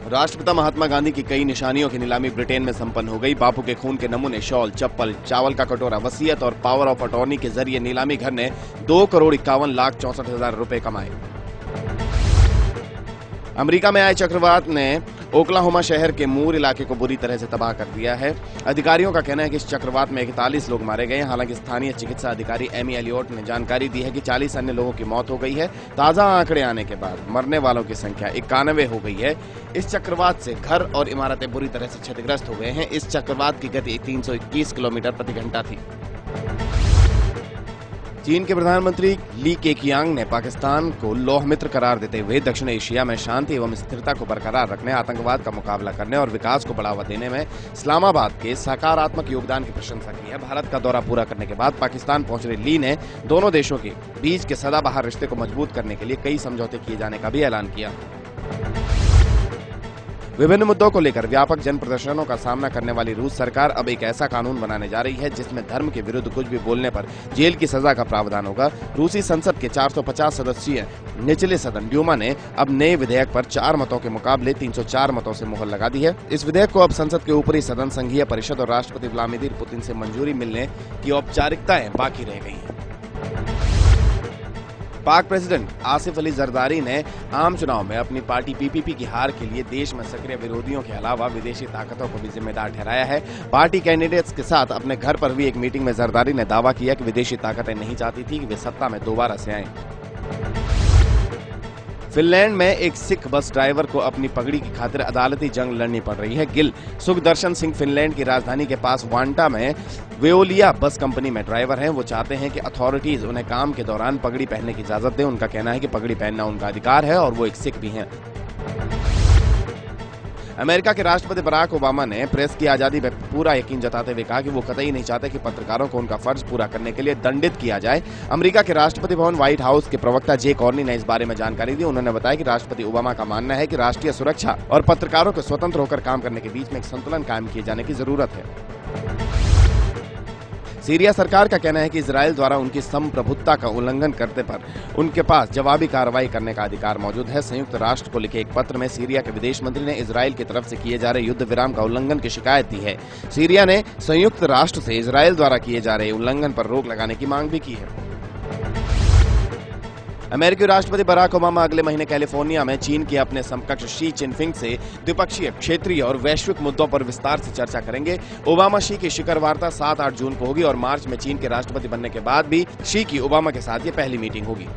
राष्ट्रपिता महात्मा गांधी की कई निशानियों की नीलामी ब्रिटेन में संपन्न हो गई। बापू के खून के नमूने, शॉल, चप्पल, चावल का कटोरा, वसीयत और पावर ऑफ अटॉर्नी के जरिए नीलामी घर ने 2,51,64,000 रुपए कमाए। अमेरिका में आए चक्रवात ने ओक्लाहोमा शहर के मूर इलाके को बुरी तरह से तबाह कर दिया है। अधिकारियों का कहना है कि इस चक्रवात में 41 लोग मारे गए। हालांकि स्थानीय चिकित्सा अधिकारी एमी एलियोट ने जानकारी दी है कि 40 अन्य लोगों की मौत हो गई है। ताजा आंकड़े आने के बाद मरने वालों की संख्या 91 हो गई है। इस चक्रवात से घर और इमारतें बुरी तरह से क्षतिग्रस्त हो गए हैं। इस चक्रवात की गति 321 किलोमीटर प्रति घंटा थी। चीन के प्रधानमंत्री ली केकियांग ने पाकिस्तान को लौह मित्र करार देते हुए दक्षिण एशिया में शांति एवं स्थिरता को बरकरार रखने, आतंकवाद का मुकाबला करने और विकास को बढ़ावा देने में इस्लामाबाद के सकारात्मक योगदान की प्रशंसा की है। भारत का दौरा पूरा करने के बाद पाकिस्तान पहुंच रहे ली ने दोनों देशों के बीच के सदाबहार रिश्ते को मजबूत करने के लिए कई समझौते किए जाने का भी ऐलान किया। विभिन्न मुद्दों को लेकर व्यापक जन प्रदर्शनों का सामना करने वाली रूस सरकार अब एक ऐसा कानून बनाने जा रही है जिसमें धर्म के विरुद्ध कुछ भी बोलने पर जेल की सजा का प्रावधान होगा। रूसी संसद के 450 सदस्यीय निचले सदन ड्यूमा ने अब नए विधेयक पर 4 मतों के मुकाबले 304 मतों से मुहर लगा दी है। इस विधेयक को अब संसद के ऊपरी सदन, संघीय परिषद और राष्ट्रपति व्लादिमीर पुतिन से मंजूरी मिलने की औपचारिकताएं बाकी रह गई हैं। पाक प्रेसिडेंट आसिफ अली जरदारी ने आम चुनाव में अपनी पार्टी पीपीपी की हार के लिए देश में सक्रिय विरोधियों के अलावा विदेशी ताकतों को भी जिम्मेदार ठहराया है। पार्टी कैंडिडेट्स के साथ अपने घर पर हुई एक मीटिंग में जरदारी ने दावा किया कि विदेशी ताकतें नहीं चाहती थी कि वे सत्ता में दोबारा से आएं। फिनलैंड में एक सिख बस ड्राइवर को अपनी पगड़ी की खातिर अदालती जंग लड़नी पड़ रही है। गिल सुखदर्शन सिंह फिनलैंड की राजधानी के पास वांटा में वेओलिया बस कंपनी में ड्राइवर हैं। वो चाहते हैं कि अथॉरिटीज उन्हें काम के दौरान पगड़ी पहनने की इजाजत दें। उनका कहना है कि पगड़ी पहनना उनका अधिकार है और वो एक सिख भी हैं। अमेरिका के राष्ट्रपति बराक ओबामा ने प्रेस की आजादी पर पूरा यकीन जताते हुए कहा कि वो कतई नहीं चाहते कि पत्रकारों को उनका फर्ज पूरा करने के लिए दंडित किया जाए। अमेरिका के राष्ट्रपति भवन व्हाइट हाउस के प्रवक्ता जे कॉर्नी ने इस बारे में जानकारी दी। उन्होंने बताया कि राष्ट्रपति ओबामा का मानना है कि राष्ट्रीय सुरक्षा और पत्रकारों को स्वतंत्र होकर काम करने के बीच में एक संतुलन कायम किए जाने की जरूरत है। सीरिया सरकार का कहना है कि इजराइल द्वारा उनकी संप्रभुत्ता का उल्लंघन करने पर उनके पास जवाबी कार्रवाई करने का अधिकार मौजूद है। संयुक्त राष्ट्र को लिखे एक पत्र में सीरिया के विदेश मंत्री ने इजराइल की तरफ से किए जा रहे युद्ध विराम का उल्लंघन की शिकायत दी है। सीरिया ने संयुक्त राष्ट्र से इजराइल द्वारा किए जा रहे उल्लंघन पर रोक लगाने की मांग भी की है। अमेरिकी राष्ट्रपति बराक ओबामा अगले महीने कैलिफोर्निया में चीन के अपने समकक्ष शी चिनफिंग से द्विपक्षीय, क्षेत्रीय और वैश्विक मुद्दों पर विस्तार से चर्चा करेंगे। ओबामा शी की शिखर वार्ता 7-8 जून को होगी और मार्च में चीन के राष्ट्रपति बनने के बाद भी शी की ओबामा के साथ ये पहली मीटिंग होगी।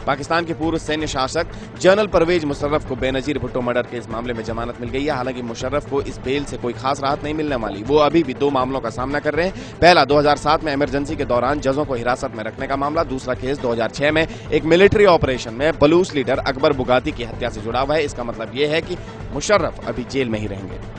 पाकिस्तान के पूर्व सैन्य शासक जनरल परवेज मुशर्रफ को बेनजीर भुट्टो मर्डर के इस मामले में जमानत मिल गई है। हालांकि मुशर्रफ को इस बेल से कोई खास राहत नहीं मिलने वाली। वो अभी भी 2 मामलों का सामना कर रहे हैं। पहला 2007 में इमरजेंसी के दौरान जजों को हिरासत में रखने का मामला। दूसरा केस 2006 में एक मिलिट्री ऑपरेशन में बलूच लीडर अकबर बुगाती की हत्या से जुड़ा हुआ है। इसका मतलब ये है कि मुशर्रफ अभी जेल में ही रहेंगे।